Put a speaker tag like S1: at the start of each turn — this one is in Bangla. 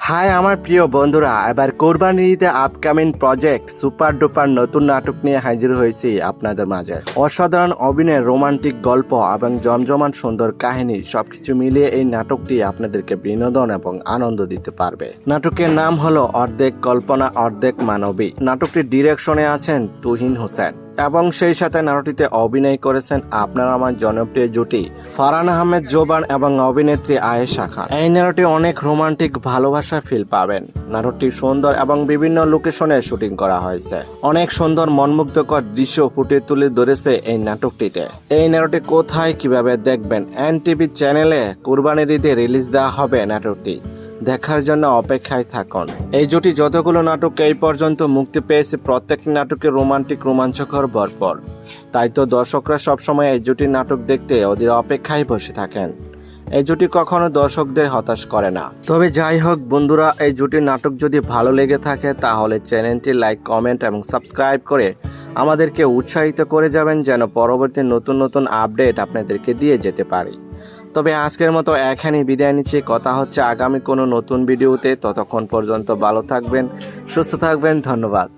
S1: হাই আমার প্রিয় বন্ধুরা, এবার কোরবানির ঈদে আপকামিং প্রজেক্ট সুপার ডুপার নতুন নাটক নিয়ে হাজির হয়েছি আপনাদের মাঝে। অসাধারণ অভিনয়, রোমান্টিক গল্প এবং জমজমাট সুন্দর কাহিনী সবকিছু মিলিয়ে এই নাটকটি আপনাদেরকে বিনোদন এবং আনন্দ দিতে পারবে। নাটকের নাম হলো অর্ধেক কল্পনা অর্ধেক মানবী। নাটকটির ডিরেকশনে আছেন তুহিন হোসেন এবং সেই সাথে নাটকটিতে অভিনয় করেছেন আপনার আমার জনপ্রিয় জুটি ফারহান আহমেদ জোবান এবং অভিনেত্রী আয়েশা খান। এই নাটকটি অনেক রোমান্টিক ভালোবাসা ফিল পাবেন। নাটকটি সুন্দর এবং বিভিন্ন লোকেশনে শুটিং করা হয়েছে। অনেক সুন্দর মনমুগ্ধকর দৃশ্য ফুটিয়ে তুলে ধরেছে এই নাটকটিতে। এই নাটকটি কোথায় কিভাবে দেখবেন? এনটিভি চ্যানেলে কুরবানির ঈদে রিলিজ দেওয়া হবে। নাটকটি দেখার জন্য অপেক্ষায় থাকুন। এই জুটি যতগুলো নাটক এই পর্যন্ত মুক্তি পেয়েছে প্রত্যেকটি নাটকে রোমান্টিক রোমাঞ্চকর ভরপুর। তাই তো দর্শকরা সবসময় এই জুটির নাটক দেখতে ওদের অপেক্ষায় বসে থাকেন। এই জুটি কখনো দর্শকদের হতাশ করে না। তবে যাই হোক বন্ধুরা, এই জুটির নাটক যদি ভালো লেগে থাকে তাহলে চ্যানেলটি লাইক, কমেন্ট এবং সাবস্ক্রাইব করে আমাদেরকে উৎসাহিত করে যাবেন, যেন পরবর্তী নতুন নতুন আপডেট আপনাদেরকে দিয়ে যেতে পারি। তবে আজকের মতো এখানেই বিদায় নিচ্ছি। কথা হচ্ছে আগামী কোনো নতুন ভিডিওতে। ততক্ষণ পর্যন্ত ভালো থাকবেন, সুস্থ থাকবেন। ধন্যবাদ।